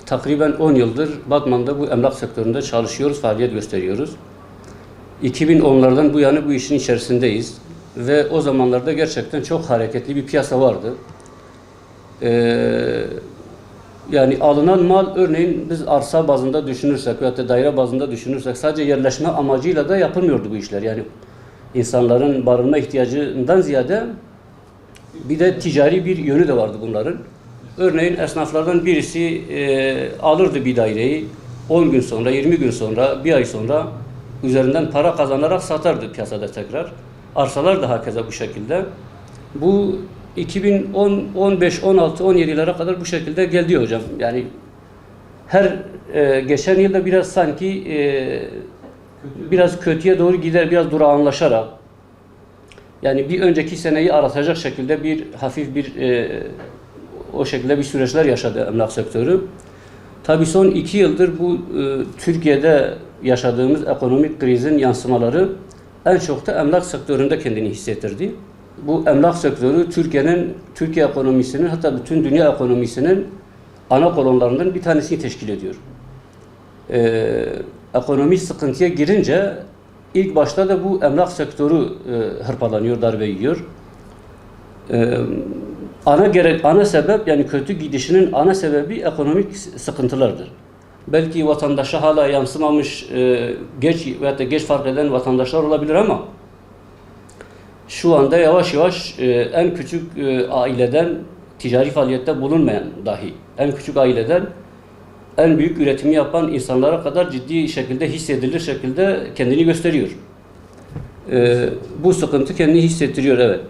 Takriben 10 yıldır Batman'da bu emlak sektöründe çalışıyoruz, faaliyet gösteriyoruz. 2010'lardan bu yana bu işin içerisindeyiz ve o zamanlarda gerçekten çok hareketli bir piyasa vardı. Yani alınan mal, örneğin biz arsa bazında düşünürsek veya da daire bazında düşünürsek sadece yerleşme amacıyla da yapılmıyordu bu işler. Yani insanların barınma ihtiyacından ziyade bir de ticari bir yönü de vardı bunların. Örneğin esnaflardan birisi alırdı bir daireyi 10 gün sonra, 20 gün sonra, bir ay sonra üzerinden para kazanarak satardı piyasada tekrar. Arsalar da hakeza bu şekilde. Bu 2010, 15, 16, 17'lere kadar bu şekilde geldi hocam. Yani her geçen yılda biraz sanki biraz kötüye doğru gider, biraz durağanlaşarak yani bir önceki seneyi aratacak şekilde bir hafif bir o şekilde bir süreçler yaşadı emlak sektörü. Tabii son 2 yıldır bu Türkiye'de yaşadığımız ekonomik krizin yansımaları en çok da emlak sektöründe kendini hissettirdi. Bu emlak sektörü Türkiye ekonomisinin hatta bütün dünya ekonomisinin ana kolonlarından bir tanesini teşkil ediyor. Ekonomik sıkıntıya girince ilk başta da bu emlak sektörü hırpalanıyor, darbe yiyor. Ana sebep yani kötü gidişinin ana sebebi ekonomik sıkıntılardır. Belki vatandaşa hala yansımamış geç veyahut da geç fark eden vatandaşlar olabilir ama şu anda yavaş yavaş en küçük aileden ticari faaliyette bulunmayan dahi en küçük aileden en büyük üretimi yapan insanlara kadar ciddi şekilde hissedilir şekilde kendini gösteriyor. Bu sıkıntı kendini hissettiriyor, evet.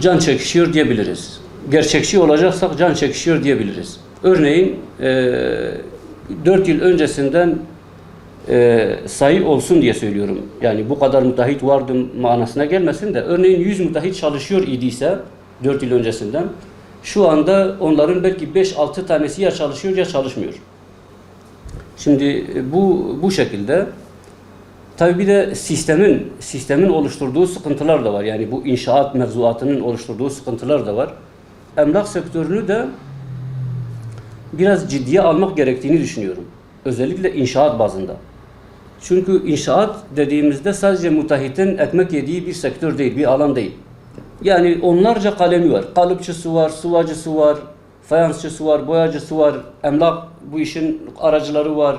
Can çekişiyor diyebiliriz. Gerçekçi olacaksak can çekişiyor diyebiliriz. Örneğin 4 yıl öncesinden sayı olsun diye söylüyorum. Yani bu kadar müteahhit vardı manasına gelmesin de örneğin 100 müteahhit çalışıyor idiyse 4 yıl öncesinden şu anda onların belki 5-6 tanesi ya çalışıyor ya çalışmıyor. Şimdi bu şekilde tabii bir de sistemin oluşturduğu sıkıntılar da var. Yani bu inşaat mevzuatının oluşturduğu sıkıntılar da var. Emlak sektörünü de biraz ciddiye almak gerektiğini düşünüyorum. Özellikle inşaat bazında. Çünkü inşaat dediğimizde sadece müteahhitin ekmek yediği bir sektör değil, bir alan değil. Yani onlarca kalemi var. Kalıpçısı var, sıvacısı var, fayansçısı var, boyacısı var, emlak bu işin aracıları var,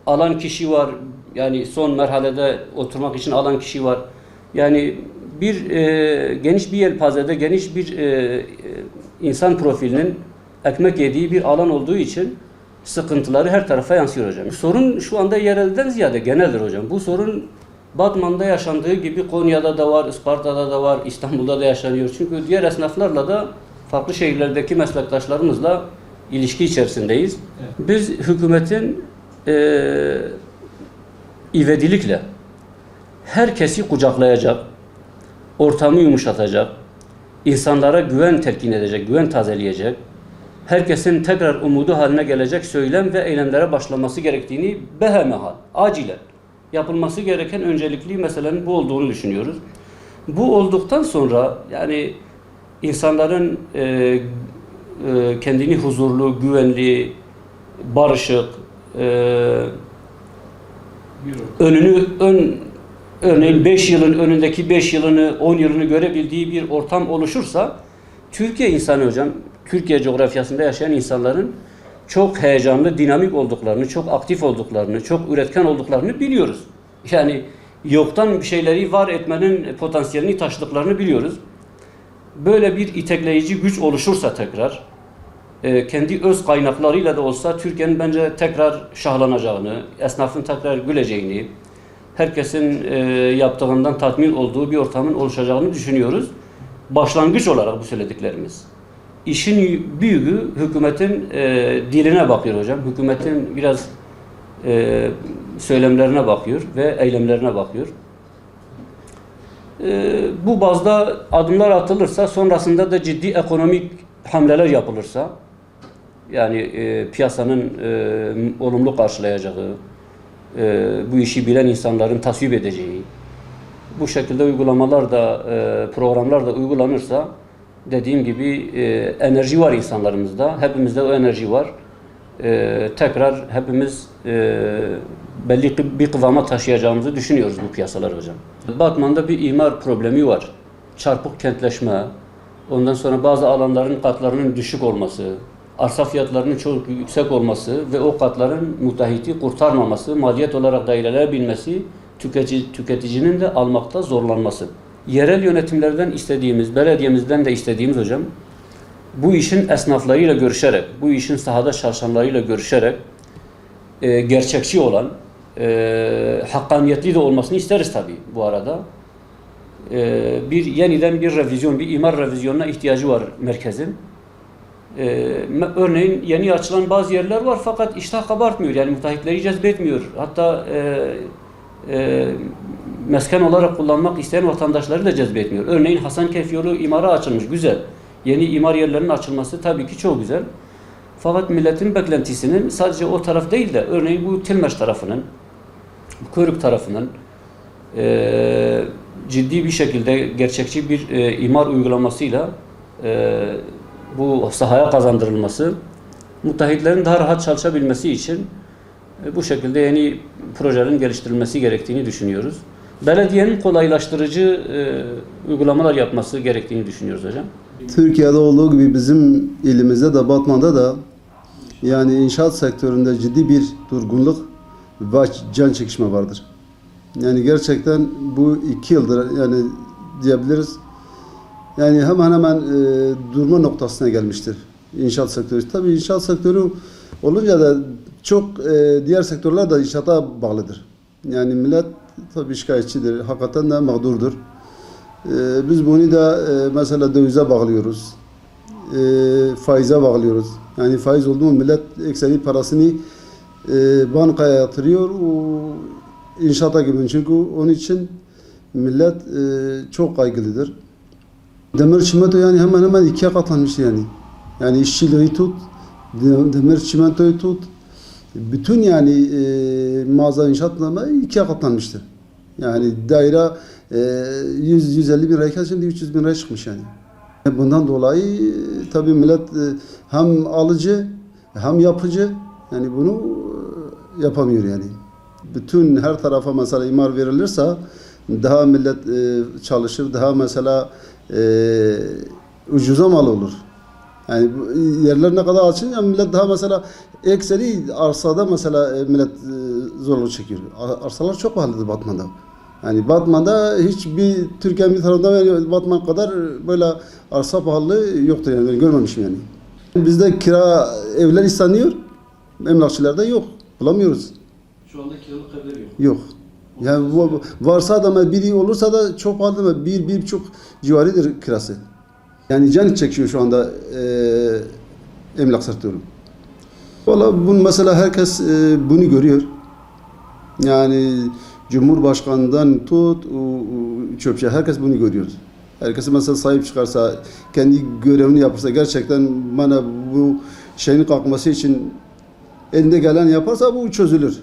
alan kişi var. Yani son merhalede oturmak için alan kişi var. Yani geniş bir yelpazede, geniş bir insan profilinin ekmek yediği bir alan olduğu için sıkıntıları her tarafa yansıyor hocam. Sorun şu anda yerelden ziyade geneldir hocam. Bu sorun Batman'da yaşandığı gibi Konya'da da var, Isparta'da da var, İstanbul'da da yaşanıyor. Çünkü diğer esnaflarla da farklı şehirlerdeki meslektaşlarımızla ilişki içerisindeyiz. Evet. Biz hükümetin ivedilikle herkesi kucaklayacak, ortamı yumuşatacak, insanlara güven telkin edecek, güven tazeleyecek, herkesin tekrar umudu haline gelecek söylem ve eylemlere başlaması gerektiğini behemehal, acilen yapılması gereken öncelikli meselenin bu olduğunu düşünüyoruz. Bu olduktan sonra yani insanların kendini huzurlu, güvenli, barışık, örneğin 5 yılın önündeki 5 yılını, 10 yılını görebildiği bir ortam oluşursa Türkiye insanı hocam, Türkiye coğrafyasında yaşayan insanların çok heyecanlı, dinamik olduklarını, çok aktif olduklarını, çok üretken olduklarını biliyoruz. Yani yoktan bir şeyleri var etmenin potansiyelini taşıdıklarını biliyoruz. Böyle bir itekleyici güç oluşursa tekrar, kendi öz kaynaklarıyla da olsa Türkiye'nin bence tekrar şahlanacağını, esnafın tekrar güleceğini, herkesin yaptığından tatmin olduğu bir ortamın oluşacağını düşünüyoruz. Başlangıç olarak bu söylediklerimiz. İşin büyüğü hükümetin diline bakıyor hocam. Hükümetin biraz söylemlerine bakıyor ve eylemlerine bakıyor. Bu bazda adımlar atılırsa, sonrasında da ciddi ekonomik hamleler yapılırsa, yani piyasanın olumlu karşılayacağı, bu işi bilen insanların tasvip edeceği, bu şekilde uygulamalar da, programlar da uygulanırsa, dediğim gibi enerji var insanlarımızda, hepimizde o enerji var. Tekrar hepimiz belli bir kıvama taşıyacağımızı düşünüyoruz bu piyasalar hocam. Batman'da bir imar problemi var. Çarpık kentleşme, ondan sonra bazı alanların katlarının düşük olması, arsa fiyatlarının çok yüksek olması ve o katların müteahhiti kurtarmaması, maliyet olarak daireler binmesi, tüketicinin de almakta zorlanması. Yerel yönetimlerden istediğimiz, belediyemizden de istediğimiz hocam, bu işin esnaflarıyla görüşerek, bu işin sahada çalışanlarıyla görüşerek gerçekçi olan, hakkaniyetli de olmasını isteriz tabii bu arada. Yeniden bir revizyon, bir imar revizyonuna ihtiyacı var merkezin. Örneğin yeni açılan bazı yerler var fakat iştah kabartmıyor, yani müteahhitleri cezbetmiyor. Hatta mesken olarak kullanmak isteyen vatandaşları da cezbetmiyor. Örneğin Hasankeyf yolu imara açılmış, güzel. Yeni imar yerlerinin açılması tabii ki çok güzel. Fakat milletin beklentisinin sadece o taraf değil de, örneğin bu Tilmeş tarafının, Körük tarafının ciddi bir şekilde gerçekçi bir imar uygulamasıyla bu sahaya kazandırılması, müteahhitlerin daha rahat çalışabilmesi için bu şekilde yeni projelerin geliştirilmesi gerektiğini düşünüyoruz. Belediyenin kolaylaştırıcı uygulamalar yapması gerektiğini düşünüyoruz hocam. Türkiye'de olduğu gibi bizim ilimizde de Batman'da da yani inşaat sektöründe ciddi bir durgunluk ve can çekişme vardır. Yani gerçekten bu 2 yıldır yani diyebiliriz. Yani hemen hemen durma noktasına gelmiştir inşaat sektörü. Tabii inşaat sektörü olunca da çok diğer sektörler de inşaata bağlıdır. Yani millet tabii şikayetçidir, hakikaten de mağdurdur. Biz bunu da mesela dövize bağlıyoruz, faize bağlıyoruz. Yani faiz oldu mu millet ekseri parasını bankaya yatırıyor, o inşaata gibi. Çünkü onun için millet çok kaygılıdır. Demir çimento yani hemen hemen 2'ye katlanmış yani. Yani işçiliği tut, demir çimentoyu tut, bütün yani mağaza inşaatlarına 2'ye katlanmıştır. Yani daire 100-150 bin lirayken şimdi 300 bin liraya çıkmış yani. Bundan dolayı tabii millet hem alıcı hem yapıcı, yani bunu yapamıyor yani. Bütün her tarafa mesela imar verilirse daha millet çalışır, daha mesela ucuza mal olur. Yani yerler ne kadar açın, yani millet daha mesela ekseri arsada mesela millet zorluk çekiyor. Arsalar çok pahalıdır Batman'da. Yani Batman'da hiçbir Türkiye'nin bir tarafında yani Batman kadar böyle arsa pahalı yoktur yani, ben görmemişim yani. Bizde kira evler isteniliyor, emlakçılarda yok, bulamıyoruz. Şu anda kiralık evler yok. Yok. Yani varsa da biri olursa da çok pahalı, 1-1,5 civarıdır kirası. Yani can çekiyor şu anda emlak sektörü. Valla bunu mesela herkes bunu görüyor. Yani Cumhurbaşkanından tut çöpçü, herkes bunu görüyor. Herkes mesela sahip çıkarsa, kendi görevini yapırsa, gerçekten bana bu şeyin kalkması için elinde gelen yaparsa bu çözülür.